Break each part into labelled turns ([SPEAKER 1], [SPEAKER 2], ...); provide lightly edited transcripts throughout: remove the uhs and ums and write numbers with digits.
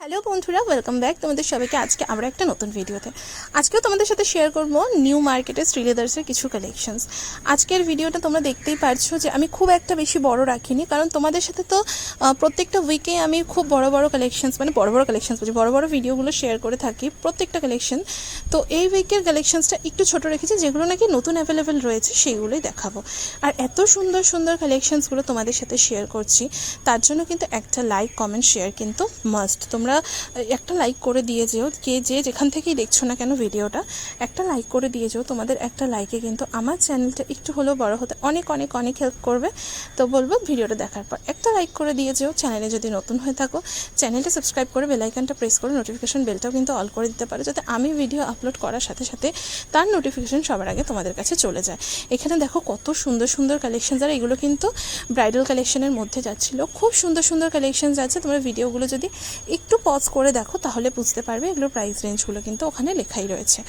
[SPEAKER 1] Hello বন্ধুরা, welcome back তোমাদের সবাইকে। আজকে আমরা একটা নতুন ভিডিওতে আজকেও তোমাদের সাথে শেয়ার করব নিউ মার্কেটের শ্রীলেদার্সের কিছু কালেকশনস। আজকের ভিডিওটা তোমরা দেখতেই পারছো যে আমি খুব একটা বেশি বড় রাখিনি, কারণ তোমাদের সাথে তো প্রত্যেকটা উইকে আমি খুব বড় বড় কালেকশনস বড় বড় ভিডিওগুলো শেয়ার করে থাকি প্রত্যেকটা কালেকশন। তো এই উইকের কালেকশনসটা একটু ছোট রেখেছি, যেগুলো নাকি নতুন অ্যাভেলেবেল রয়েছে সেইগুলোই দেখাবো। আর এত সুন্দর সুন্দর কালেকশনসগুলো তোমাদের সাথে শেয়ার করছি, তার জন্য কিন্তু একটা লাইক কমেন্ট শেয়ার কিন্তু মাস্ট। তোমরা একটা লাইক করে দিয়ে যেও, যেখান থেকেই দেখছো না কেন ভিডিওটা, একটা লাইক করে দিয়ে যেও। তোমাদের একটা লাইকে কিন্তু আমার চ্যানেলটা একটু হলেও বড় হতে অনেক অনেক অনেক হেল্প করবে। তো বলবো ভিডিওটা দেখার পর একটা লাইক করে দিয়ে যেও। চ্যানেলে যদি নতুন হয়ে থাকো চ্যানেলটা সাবস্ক্রাইব করে বেল আইকনটা প্রেস করে নোটিফিকেশন বেলটাও কিন্তু অল করে দিতে পারো, যাতে আমি ভিডিও আপলোড করার সাথে সাথে তার নোটিফিকেশন সবার আগে তোমাদের কাছে চলে যায়। এখানে দেখো কত সুন্দর সুন্দর কালেকশন, আর এগুলো কিন্তু ব্রাইডাল কালেকশনের মধ্যে যাচ্ছিলো। খুব সুন্দর সুন্দর কালেকশন যাচ্ছে। তোমরা ভিডিওগুলো যদি একটু পজ করে দেখো তাহলে বুঝতে পারবে এগুলোর প্রাইস রেঞ্জগুলো কিন্তু ওখানে লেখাই রয়েছে।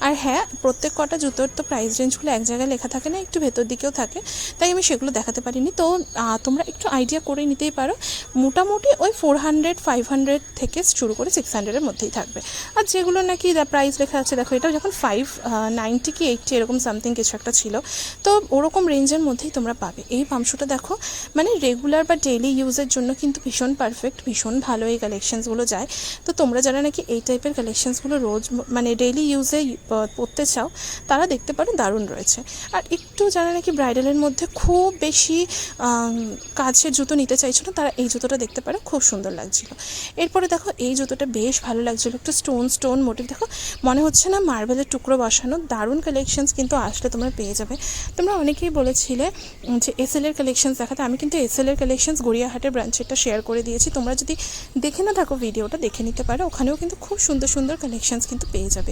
[SPEAKER 1] আর হ্যাঁ, প্রত্যেক কটা জুতোর তো প্রাইস রেঞ্জগুলো এক জায়গায় লেখা থাকে না, একটু ভেতর দিকেও থাকে, তাই আমি সেগুলো দেখাতে পারিনি। তো তোমরা একটু আইডিয়া করে নিতেই পারো, মোটামুটি ওই 400-500 থেকে শুরু করে 600-এর মধ্যেই থাকবে। আর যেগুলো নাকি প্রাইস লেখা আছে, দেখো এটা যখন 590 কি 80 এরকম সামথিং কিছু একটা ছিল, তো ওরকম রেঞ্জের মধ্যেই তোমরা পাবে। এই পামশুটা দেখো, মানে রেগুলার বা ডেইলি ইউজের জন্য কিন্তু ভীষণ পারফেক্ট, ভীষণ ভালো এই কালেকশনসগুলো যায়। তো তোমরা যারা নাকি এই টাইপের কালেকশনসগুলো রোজ মানে ডেইলি ইউজে পরতে চাও, তারা দেখতে পারো, দারুণ রয়েছে। আর একটু যারা নাকি ব্রাইডালের মধ্যে খুব বেশি কাছের জুতো নিতে চাইছো না, তারা এই জুতোটা দেখতে পারো, খুব সুন্দর লাগছিল। এরপরে দেখো এই জুতোটা বেশ ভালো লাগছিলো, একটু স্টোন মোটিভ, দেখো মনে হচ্ছে না মার্বেলের টুকরো বসানো। দারুণ কালেকশনস কিন্তু আসলে তোমরা পেয়ে যাবে। তোমরা অনেকেই বলেছিলে যে এসএলের কালেকশনস দেখাতে, আমি কিন্তু এসএলের কালেকশনস গড়িয়াহাটের ব্রাঞ্চেরটা শেয়ার করে দিয়েছি। তোমরা যদি দেখে না থাকো ভিডিওটা দেখে নিতে পারো, ওখানেও কিন্তু খুব সুন্দর সুন্দর কালেকশনস কিন্তু পেয়ে যাবে।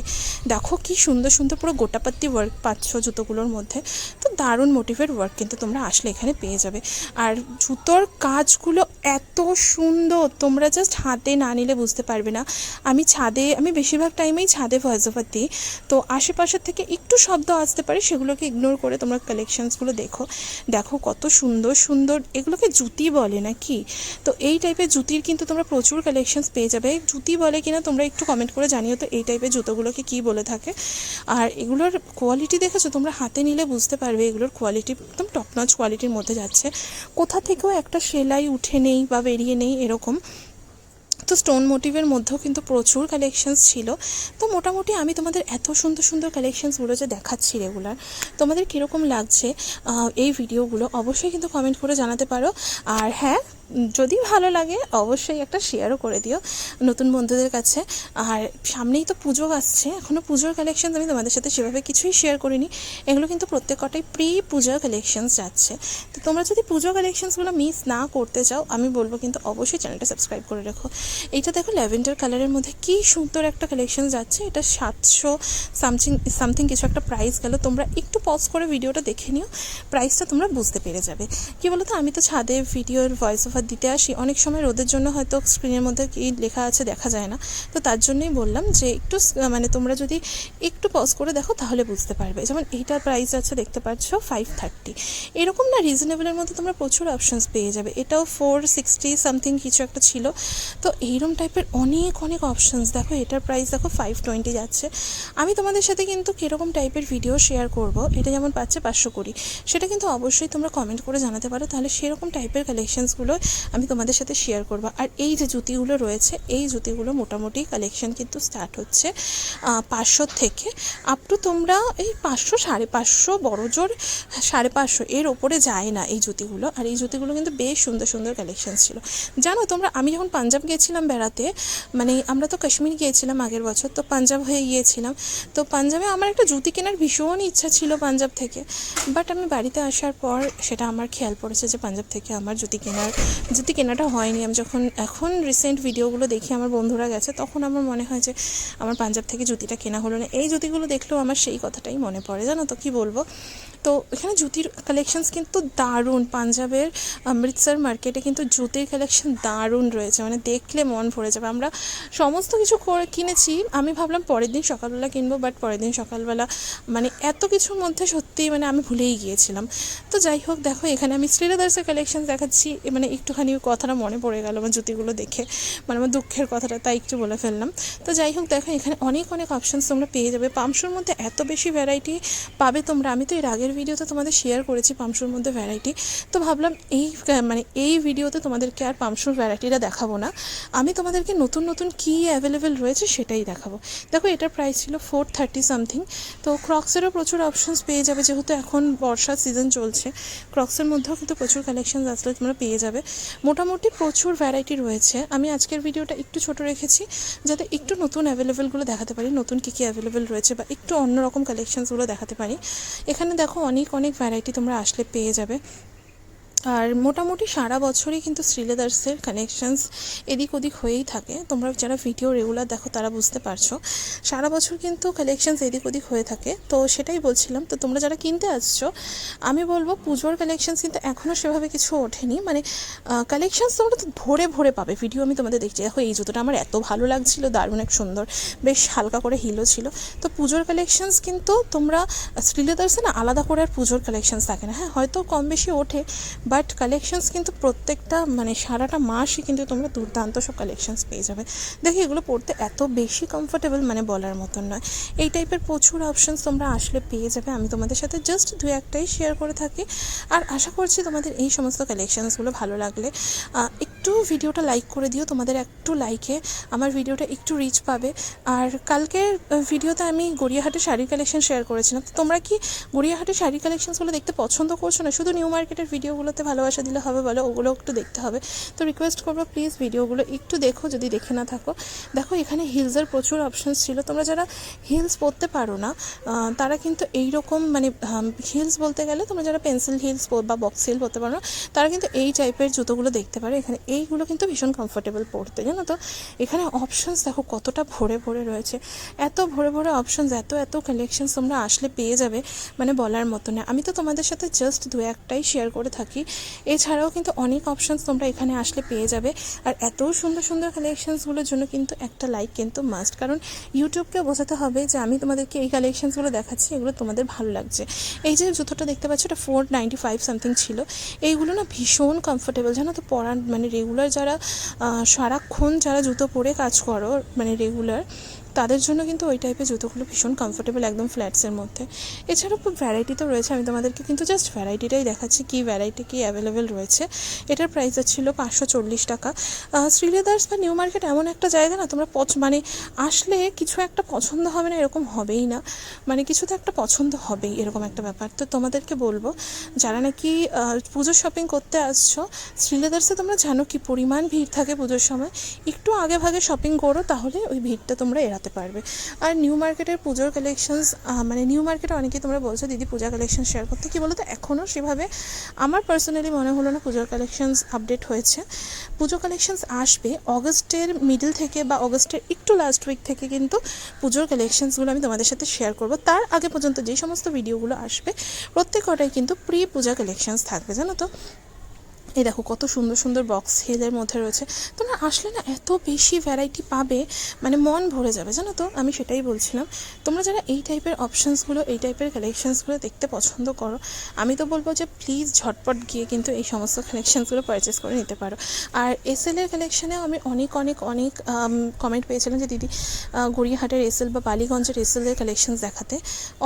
[SPEAKER 1] দেখো কি সুন্দর সুন্দর পুরো গোটাপাত্তি ওয়ার্ক পাচ্ছ জুতোগুলোর মধ্যে। তো দারুণ মোটিভের ওয়ার্ক কিন্তু তোমরা আসলে এখানে পেয়ে যাবে। আর জুতোর কাজগুলো এত সুন্দর, তোমরা জাস্ট হাতে না নিলে বুঝতে পারবে না। আমি বেশিরভাগ টাইমেই ছাদে ভয়েস ওভার দিই, তো আশেপাশের থেকে একটু শব্দ আসতে পারে, সেগুলোকে ইগনোর করে তোমরা কালেকশনসগুলো দেখো কত সুন্দর সুন্দর। এগুলোকে জুতি বলে নাকি? তো এই টাইপের জুতির কিন্তু তোমরা প্রচুর কালেকশনস পেয়ে যাবে। জুতি বলে কিনা তোমরা একটু কমেন্ট করে জানিও তো এই টাইপের জুতোগুলোকে কী বলে থাকে। আর এগুলোর কোয়ালিটি দেখেছো, তোমরা হাতে নিলে বুঝতে পারবে এগুলোর কোয়ালিটি একদম টপ নচ কোয়ালিটির মধ্যে যাচ্ছে। কোথা থেকেও একটা সেলাই উঠে নেই বা বেরিয়ে নেই এরকম। তো স্টোন মোটিভের মধ্যেও কিন্তু প্রচুর কালেকশনস ছিল। তো মোটামুটি আমি তোমাদের এত সুন্দর সুন্দর কালেকশনসগুলো যে দেখাচ্ছি রেগুলার, তোমাদের কীরকম লাগছে এই ভিডিওগুলো অবশ্যই কিন্তু কমেন্ট করে জানাতে পারো। আর হ্যাঁ, যদি ভালো লাগে অবশ্যই একটা শেয়ারও করে দিও নতুন বন্ধুদের কাছে। আর সামনেই তো পুজো আসছে, এখনও পুজোর কালেকশন আমি তোমাদের সাথে সেভাবে কিছুই শেয়ার করিনি। এগুলো কিন্তু প্রত্যেক কটাই প্রি পূজার কালেকশনস যাচ্ছে। তো তোমরা যদি পুজো কালেকশনসগুলো মিস না করতে চাও, আমি বলবো কিন্তু অবশ্যই চ্যানেলটা সাবস্ক্রাইব করে রেখো। এইটা দেখো ল্যাভেন্ডার কালারের মধ্যে কী সুন্দর একটা কালেকশন যাচ্ছে। এটা 700 সামথিং কিছু একটা প্রাইস গেল। তোমরা একটু পজ করে ভিডিওটা দেখে নিও, প্রাইসটা তোমরা বুঝতে পেরে যাবে। কী বলো তো, আমি তো ছাদে ভিডিওর ভয়েস ওভার দিতে আসি, অনেক সময় রোদের জন্য হয়তো স্ক্রিনের মধ্যে কী লেখা আছে দেখা যায় না। তো তার জন্যই বললাম যে একটু মানে তোমরা যদি একটু পজ করে দেখো তাহলে বুঝতে পারবে। যেমন এইটার প্রাইস আছে দেখতে পাচ্ছ 530, এরকম না রিজনেবলের মধ্যে তোমরা প্রচুর অপশানস পেয়ে যাবে। এটাও 460 সামথিং কিছু একটা ছিল। তো এইরকম টাইপের অনেক অনেক অপশানস। দেখো এটার প্রাইস দেখো 520 যাচ্ছে। আমি তোমাদের সাথে কিন্তু কীরকম টাইপের ভিডিও শেয়ার করব, এটা যেমন পাচ্ছে 520, সেটা কিন্তু অবশ্যই তোমরা কমেন্ট করে জানাতে পারো, তাহলে সেরকম টাইপের কালেকশানসগুলো আমি তোমাদের সাথে শেয়ার করবো। আর এই যে জুতিগুলো রয়েছে, এই জুতিগুলো মোটামুটি কালেকশান কিন্তু স্টার্ট হচ্ছে 500 থেকে আপ টু তোমরা এই 500, 550, বড় জোর 550, এর ওপরে যায় না এই জুতিগুলো। আর এই জুতিগুলো কিন্তু বেশ সুন্দর সুন্দর কালেকশান ছিল। জানো তোমরা, আমি যখন পাঞ্জাব গিয়েছিলাম বেড়াতে, মানে আমরা তো কাশ্মীর গিয়েছিলাম আগের বছর, তো পাঞ্জাব হয়ে গিয়েছিলাম। তো পাঞ্জাবে আমার একটা জুতি কেনার ভীষণ ইচ্ছা ছিল পাঞ্জাব থেকে, বাট আমি বাড়িতে আসার পর সেটা আমার খেয়াল পড়েছে যে পাঞ্জাব থেকে আমার জুতি কেনাটা হয়নি। আমি যখন এখন রিসেন্ট ভিডিওগুলো দেখি আমার বন্ধুরা গেছে, তখন আমার মনে হয় যে আমার পাঞ্জাব থেকে জুতিটা কেনা হলো না। এই জুতিগুলো দেখলেও আমার সেই কথাটাই মনে পড়ে, জানো তো কী বলবো। তো এখানে জুতির কালেকশনস কিন্তু দারুণ। পাঞ্জাবের অমৃতসর মার্কেটে কিন্তু জুতির কালেকশন দারুণ রয়েছে, মানে দেখলে মন ভরে যাবে। আমরা সমস্ত কিছু কিনেছি। আমি ভাবলাম পরের দিন সকালবেলা কিনবো, বাট পরের দিন সকালবেলা মানে এত কিছুর মধ্যে সত্যিই মানে আমি ভুলেই গিয়েছিলাম। তো যাই হোক, দেখো এখানে আমি শ্রীলেদার্সের কালেকশন দেখাচ্ছি, মানে একটুখানি কথাটা মনে পড়ে গেল আমার জুতিগুলো দেখে, মানে আমার দুঃখের কথাটা, তাই একটু বলে ফেললাম। তো যাই হোক, দেখো এখানে অনেক অনেক অপশানস তোমরা পেয়ে যাবে। পামশুর মধ্যে এত বেশি ভ্যারাইটি পাবে তোমরা। আমি তো এর আগের ভিডিওতে তোমাদের শেয়ার করেছি পামশুর মধ্যে ভ্যারাইটি, তো ভাবলাম এই ভিডিওতে তোমাদেরকে আর পামশুর ভ্যারাইটিটা দেখাবো না, আমি তোমাদেরকে নতুন নতুন কী অ্যাভেলেবেল রয়েছে সেটাই দেখাবো। দেখো এটার প্রাইস ছিল 430 সামথিং। তো ক্রক্সেরও প্রচুর অপশানস পেয়ে যাবে, যেহেতু এখন বর্ষার সিজন চলছে, ক্রক্সের মধ্যেও কিন্তু প্রচুর কালেকশন আসলে তোমরা পেয়ে যাবে। মোটামুটি প্রচুর ভ্যারাইটি রয়েছে। আমি আজকের ভিডিওটা একটু ছোট রেখেছি যাতে একটু নতুন অ্যাভেলেবেলগুলো দেখাতে পারি, নতুন কী কী অ্যাভেলেবেল রয়েছে বা একটু অন্যরকম কালেকশানসগুলো দেখাতে পারি। এখানে দেখো অনেক অনেক ভ্যারাইটি তোমরা আসলে পেয়ে যাবে। আর মোটামুটি সারা বছরই কিন্তু শ্রীলেদার্সের কানেকশানস এদিক ওদিক হয়েই থাকে। তোমরা যারা ভিডিও রেগুলার দেখো তারা বুঝতে পারছো, সারা বছর কিন্তু কালেকশানস এদিক ওদিক হয়ে থাকে। তো সেটাই বলছিলাম, তো তোমরা যারা কিনতে আসছো আমি বলবো পুজোর কালেকশানস কিন্তু এখনও সেভাবে কিছু ওঠেনি, মানে কালেকশানস তোমরা তো ভরে ভরে পাবে। ভিডিও আমি তোমাদের দেখছি, দেখো এই জুতোটা আমার এত ভালো লাগছিলো, দারুণ এক সুন্দর, বেশ হালকা করে হিলও ছিল। তো পুজোর কালেকশানস কিন্তু তোমরা শ্রীলেদার্সে না আলাদা করে আর পুজোর কালেকশানস থাকে না, হ্যাঁ হয়তো কম বেশি ওঠে, বাট কালেকশানস কিন্তু প্রত্যেকটা মানে সারাটা মাসই কিন্তু তোমরা দুর্দান্ত সব কালেকশানস পেয়ে যাবে। দেখি এগুলো পড়তে এত বেশি কমফোর্টেবল, মানে বলার মতন নয়। এই টাইপের প্রচুর অপশানস তোমরা আসলে পেয়ে যাবে। আমি তোমাদের সাথে জাস্ট দু একটাই শেয়ার করে থাকি, আর আশা করছি তোমাদের এই সমস্ত কালেকশানসগুলো ভালো লাগলে একটু ভিডিওটা লাইক করে দিও। তোমাদের একটু লাইকে আমার ভিডিওটা একটু রিচ পাবে। আর কালকের ভিডিওতে আমি গড়িয়াহাটের শাড়ির কালেকশন শেয়ার করেছিলাম, তো তোমরা কি গড়িয়াহাটের শাড়ির কালেকশনসগুলো দেখতে পছন্দ করছো না? শুধু নিউ মার্কেটের ভিডিওগুলোতে ভালোবাসা দিলে হবে বলো? ওগুলো একটু দেখতে হবে। তো রিকোয়েস্ট করবো প্লিজ ভিডিওগুলো একটু দেখো যদি দেখে না থাকো। দেখো এখানে হিলসের প্রচুর অপশানস ছিল। তোমরা যারা হিলস পরতে পারো না তারা কিন্তু এইরকম মানে হিলস বলতে গেলে তোমরা যারা পেন্সিল হিলস বা বক্স হিল পরতে পারো না তারা কিন্তু এই টাইপের জুতোগুলো দেখতে পারো। এখানে এইগুলো কিন্তু ভীষণ কমফোর্টেবল পরতে, জানো তো। এখানে অপশানস দেখো কতটা ভরে ভরে রয়েছে, এত ভরে ভরে অপশানস, এত এত কালেকশানস তোমরা আসলে পেয়ে যাবে, মানে বলার মতো না। আমি তো তোমাদের সাথে জাস্ট দু একটাই শেয়ার করে থাকি, এছাড়াও কিন্তু অনেক অপশানস তোমরা এখানে আসলে পেয়ে যাবে। আর এত সুন্দর সুন্দর কালেকশানসগুলোর জন্য কিন্তু একটা লাইক কিন্তু মাস্ট, কারণ ইউটিউবকে বোঝাতে হবে যে আমি তোমাদেরকে এই কালেকশানসগুলো দেখাচ্ছি, এগুলো তোমাদের ভালো লাগছে। এই যে জুতোটা দেখতে পাচ্ছ এটা 495 সামথিং ছিল। এইগুলো না ভীষণ কমফোর্টেবল, জানো তো। পরার মানে রেগুলার যারা সারাক্ষণ যারা জুতো পরে কাজ করো মানে রেগুলার, তাদের জন্য কিন্তু ওই টাইপের জুতোগুলো ভীষণ কমফোর্টেবল, একদম ফ্ল্যাটসের মধ্যে। এছাড়াও খুব ভ্যারাইটি তো রয়েছে, আমি তোমাদেরকে কিন্তু জাস্ট ভ্যারাইটিটাই দেখাচ্ছি, কী ভ্যারাইটি কী অ্যাভেলেবেল রয়েছে। এটার প্রাইস ছিল 540 টাকা। শ্রীলেদার্স বা নিউ মার্কেট এমন একটা জায়গা না, তোমরা মানে আসলে কিছু একটা পছন্দ হবে না এরকম হবেই না, মানে কিছু তো একটা পছন্দ হবেই, এরকম একটা ব্যাপার। তো তোমাদেরকে বলবো যারা নাকি পুজোর শপিং করতে আসছো, শ্রীলেদার্সে তোমরা জানো কি পরিমাণ ভিড় থাকে পুজোর সময়, একটু আগে ভাগে শপিং করো, তাহলে ওই ভিড়টা তোমরা এড়াতে পারবে। আর নিউ মার্কেটের পুজোর কালেকশনস মানে নিউ মার্কেটে অনেকেই তোমরা বলছো দিদি পূজা কালেকশন শেয়ার করতে, কি বলো তো এখনও সেভাবে আমার পার্সোনালি মনে হলো না পুজোর কালেকশনস আপডেট হয়েছে। পুজো কালেকশনস আসবে অগস্টের মিডল থেকে বা অগস্টের একটু লাস্ট উইক থেকে, কিন্তু পুজোর কালেকশনসগুলো আমি তোমাদের সাথে শেয়ার করব। তার আগে পর্যন্ত যে সমস্ত ভিডিওগুলো আসবে প্রত্যেকটাই কিন্তু প্রি পূজা কালেকশনস থাকবে, জানো তো। এই দেখো কত সুন্দর সুন্দর বক্স হিলের মধ্যে রয়েছে, তোমরা আসলে না এত বেশি ভ্যারাইটি পাবে, মানে মন ভরে যাবে, জানো তো। আমি সেটাই বলছিলাম, তোমরা যারা এই টাইপের অপশানসগুলো এই টাইপের কালেকশানসগুলো দেখতে পছন্দ করো, আমি তো বলবো যে প্লিজ ঝটপট গিয়ে কিন্তু এই সমস্ত কালেকশানসগুলো পারচেস করে নিতে পারো। আর এসএলের কালেকশানেও আমি অনেক অনেক অনেক কমেন্ট পেয়েছিলাম যে দিদি গড়িয়াহাটের এসএল বা বালিগঞ্জের এসএলের কালেকশানস দেখাতে।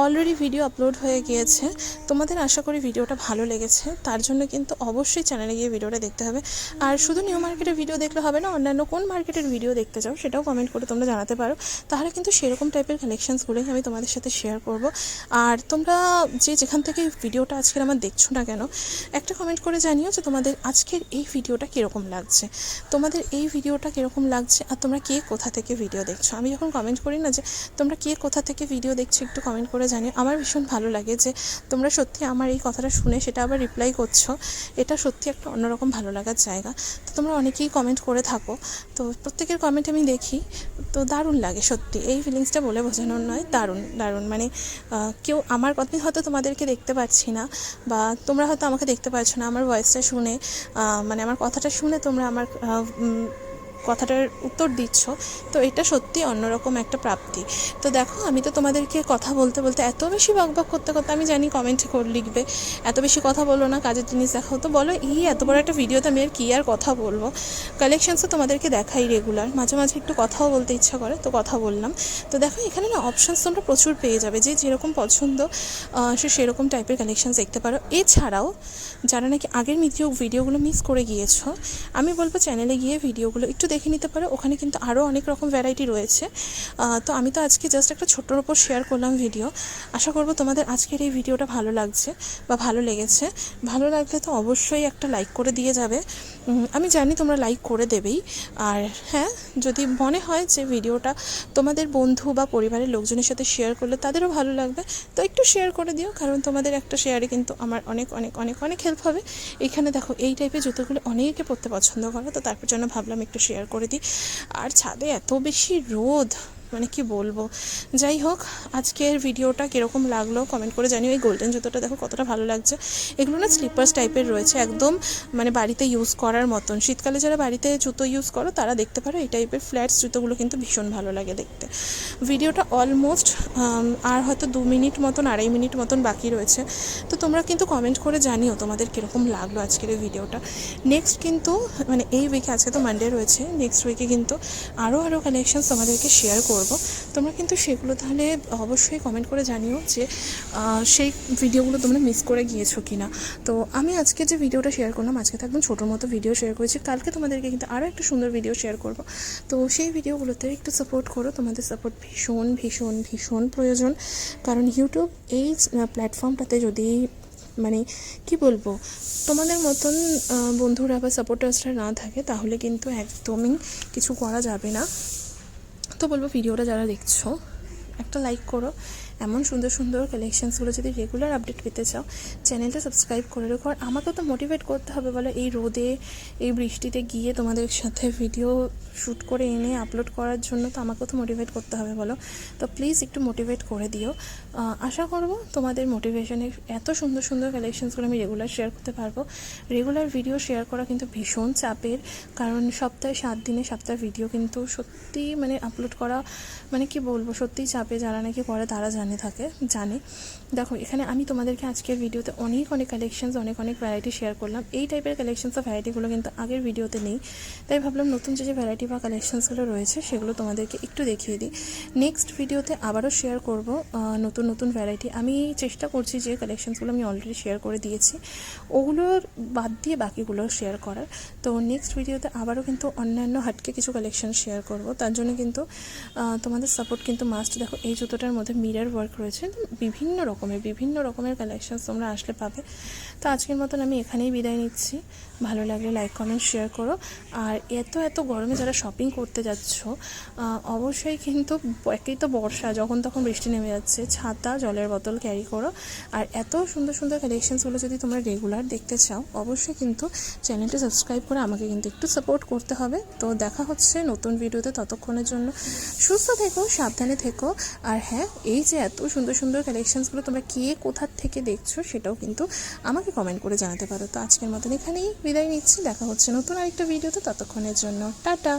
[SPEAKER 1] অলরেডি ভিডিও আপলোড হয়ে গিয়েছে, তোমাদের আশা করি ভিডিওটা ভালো লেগেছে, তার জন্য কিন্তু অবশ্যই চ্যানেলে গিয়ে ভিডিওটা দেখতে হবে। আর শুধু নিউ মার্কেটের ভিডিও দেখলে হবে না, অন্যান্য কোন মার্কেটের ভিডিও দেখতে চাও সেটাও কমেন্ট করে তোমরা জানাতে পারো, তাহলে কিন্তু সেরকম টাইপের কালেকশানসগুলোই আমি তোমাদের সাথে শেয়ার করব। আর তোমরা যেখান থেকে ভিডিওটা আজকের আমার দেখছো না কেন, একটা কমেন্ট করে জানিও যে তোমাদের আজকের এই ভিডিওটা কীরকম লাগছে, তোমাদের এই ভিডিওটা কীরকম লাগছে, আর তোমরা কে কোথা থেকে ভিডিও দেখছো। আমি যখন কমেন্ট করি না যে তোমরা কে কোথা থেকে ভিডিও দেখছো, একটু কমেন্ট করে জানিও। আমার ভীষণ ভালো লাগে যে তোমরা সত্যি আমার এই কথাটা শুনে সেটা আবার রিপ্লাই করছো, এটা সত্যি একটা অন্যরকম ভালো লাগার জায়গা। তো তোমরা অনেকেই কমেন্ট করে থাকো, তো প্রত্যেকের কমেন্ট আমি দেখি, তো দারুণ লাগে সত্যি। এই ফিলিংসটা বলে বোঝানোর নয়, দারুণ দারুণ। মানে কেউ আমার কথা হয়তো তোমাদেরকে দেখতে পাচ্ছি না, বা তোমরা হয়তো আমাকে দেখতে পাচ্ছ না, আমার ভয়েসটা শুনে মানে আমার কথাটা শুনে তোমরা আমার কথাটার উত্তর দিচ্ছ, তো এটা সত্যি অন্যরকম একটা প্রাপ্তি। তো দেখো, আমি তো তোমাদেরকে কথা বলতে বলতে এত বেশি বকবক করতে করতে, আমি জানি কমেন্ট করে লিখবে এত বেশি কথা বলো না, কাজের জিনিস দেখাও, তো বলো এত বড় একটা ভিডিওতে আমি আর কী আর কথা বলবো। কালেকশানসও তোমাদেরকে দেখাই রেগুলার, মাঝে মাঝে একটু কথাও বলতে ইচ্ছা করে, তো কথা বললাম। তো দেখো এখানে না অপশানস তোমরা প্রচুর পেয়ে যাবে, যে যেরকম পছন্দ সে সেরকম টাইপের কালেকশানস দেখতে পারো। এছাড়াও যারা নাকি আগের ভিডিওগুলো মিস করে গিয়েছো, আমি বলবো চ্যানেলে গিয়ে ভিডিওগুলো একটু দেখে নিতে পারো, ওখানে কিন্তু আরও অনেক রকম ভ্যারাইটি রয়েছে। তো আমি তো আজকে জাস্ট একটা ছোট্টর ওপর শেয়ার করলাম ভিডিও। আশা করবো তোমাদের আজকের এই ভিডিওটা ভালো লাগছে বা ভালো লেগেছে। ভালো লাগলে তো অবশ্যই একটা লাইক করে দিয়ে যাবে, আমি জানি তোমরা লাইক করে দেবেই। আর হ্যাঁ, যদি মনে হয় যে ভিডিওটা তোমাদের বন্ধু বা পরিবারের লোকজনের সাথে শেয়ার করলে তাদেরও ভালো লাগবে, তো একটু শেয়ার করে দিও, কারণ তোমাদের একটা শেয়ারে কিন্তু আমার অনেক অনেক অনেক অনেক হেল্প হবে। এখানে দেখো এই টাইপের জুতোগুলো অনেকে পরতে পছন্দ করে, তো তারপর জন্য ভাবলাম একটু শেয়ার করে দিই। আর ছাদে এত বেশি রোদ, মানে কি বলবো। যাই হোক, আজকের ভিডিওটা কীরকম লাগলো কমেন্ট করে জানিও। এই গোল্ডেন জুতোটা দেখো কতটা ভালো লাগছে। এগুলো না স্লিপার্স টাইপের রয়েছে, একদম মানে বাড়িতে ইউজ করার মতন। শীতকালে যারা বাড়িতে জুতো ইউজ করো তারা দেখতে পারো, এই টাইপের ফ্ল্যাটস জুতোগুলো কিন্তু ভীষণ ভালো লাগে দেখতে। ভিডিওটা অলমোস্ট আর হয়তো 2 মিনিট মতন, 2.5 মিনিট মতন বাকি রয়েছে। তো তোমরা কিন্তু কমেন্ট করে জানিও তোমাদের কীরকম লাগলো আজকের এই ভিডিওটা। নেক্সট কিন্তু মানে এই উইকে, আজকে তো মানডে রয়েছে, নেক্সট উইকে কিন্তু আরও কালেকশানস তোমাদেরকে শেয়ার করব। তোমরা কিন্তু সেগুলো তাহলে অবশ্যই কমেন্ট করে জানিও যে সেই ভিডিওগুলো তোমরা মিস করে গিয়েছো কি না। তো আমি আজকে যে ভিডিওটা শেয়ার করলাম, আজকে তো একদম ছোটোর মতো ভিডিও শেয়ার করেছি, কালকে তোমাদেরকে কিন্তু আরও একটা সুন্দর ভিডিও শেয়ার করব। তো সেই ভিডিওগুলোতে একটু সাপোর্ট করো, তোমাদের সাপোর্ট ভীষণ ভীষণ ভীষণ প্রয়োজন। কারণ ইউটিউব এই প্ল্যাটফর্মটাতে যদি মানে কি বলবো, তোমাদের মতন বন্ধুরা বা সাপোর্টার্সরা না থাকে, তাহলে কিন্তু একদমই কিছু করা যাবে না। তো বলবো ভিডিওটা যারা দেখছো একটা লাইক করো, এমন সুন্দর সুন্দর কালেকশানসগুলো যদি রেগুলার আপডেট পেতে চাও চ্যানেলটা সাবস্ক্রাইব করে রেখো। আর আমাকেও তো মোটিভেট করতে হবে বলো, এই রোদে এই বৃষ্টিতে গিয়ে তোমাদের সাথে ভিডিও শ্যুট করে এনে আপলোড করার জন্য তো আমাকেও তো মোটিভেট করতে হবে বলো। তো প্লিজ একটু মোটিভেট করে দিও। আশা করবো তোমাদের মোটিভেশনে এত সুন্দর সুন্দর কালেকশানসগুলো আমি রেগুলার শেয়ার করতে পারবো। রেগুলার ভিডিও শেয়ার করা কিন্তু ভীষণ চাপের, কারণ সপ্তাহে 7 দিনে 7টা ভিডিও কিন্তু সত্যি মানে আপলোড করা মানে কি বলবো, সত্যিই চাপে। যারা নাকি করে তারা জানে। দেখো এখানে আমি তোমাদেরকে আজকের ভিডিওতে অনেক অনেক কালেকশানস, অনেক অনেক ভ্যারাইটি শেয়ার করলাম। এই টাইপের কালেকশানস ও ভ্যারাইটিগুলো কিন্তু আগের ভিডিওতে নেই, তাই ভাবলাম নতুন যে ভ্যারাইটি বা কালেকশানসগুলো রয়েছে সেগুলো তোমাদেরকে একটু দেখিয়ে দিই। নেক্সট ভিডিওতে আবারও শেয়ার করব নতুন নতুন ভ্যারাইটি। আমি চেষ্টা করছি যে কালেকশানসগুলো আমি অলরেডি শেয়ার করে দিয়েছি ওগুলোর বাদ দিয়ে বাকিগুলো শেয়ার করার। তো নেক্সট ভিডিওতে আবারও কিন্তু অন্যান্য হাটকে কিছু কালেকশান শেয়ার করব, তার জন্য কিন্তু তোমাদের সাপোর্ট কিন্তু মাস্ট। দেখো এই জুতোটার মধ্যে মিরর ওয়ার্ক রয়েছে, বিভিন্ন রকমের কালেকশানস তোমরা আসলে পাবে। তো আজকের মতন আমি এখানেই বিদায় নিচ্ছি। ভালো লাগলে লাইক কমেন্ট শেয়ার করো। আর এত গরমে যারা শপিং করতে যাচ্ছ, অবশ্যই কিন্তু একেই তো বর্ষা, যখন তখন বৃষ্টি নেমে যাচ্ছে, ছাতা জলের বোতল ক্যারি করো। আর এত সুন্দর সুন্দর কালেকশানসগুলো যদি তোমরা রেগুলার দেখতে চাও, অবশ্যই কিন্তু চ্যানেলটা সাবস্ক্রাইব করে আমাকে কিন্তু একটু সাপোর্ট করতে হবে। তো দেখা হচ্ছে নতুন ভিডিওতে, ততক্ষণের জন্য সুস্থ থেকো, সাবধানে থেকো। আর হ্যাঁ, এই যে এত সুন্দর সুন্দর কালেকশানসগুলো তোমরা কে কোথার থেকে দেখছো সেটাও কিন্তু আমাকে কমেন্ট করে জানাতে পারো। তো আজকের মতন এখানেই বিদায় নিচ্ছি, দেখা হচ্ছে নতুন আরেকটা ভিডিওতে, ততক্ষণের জন্য টাটা।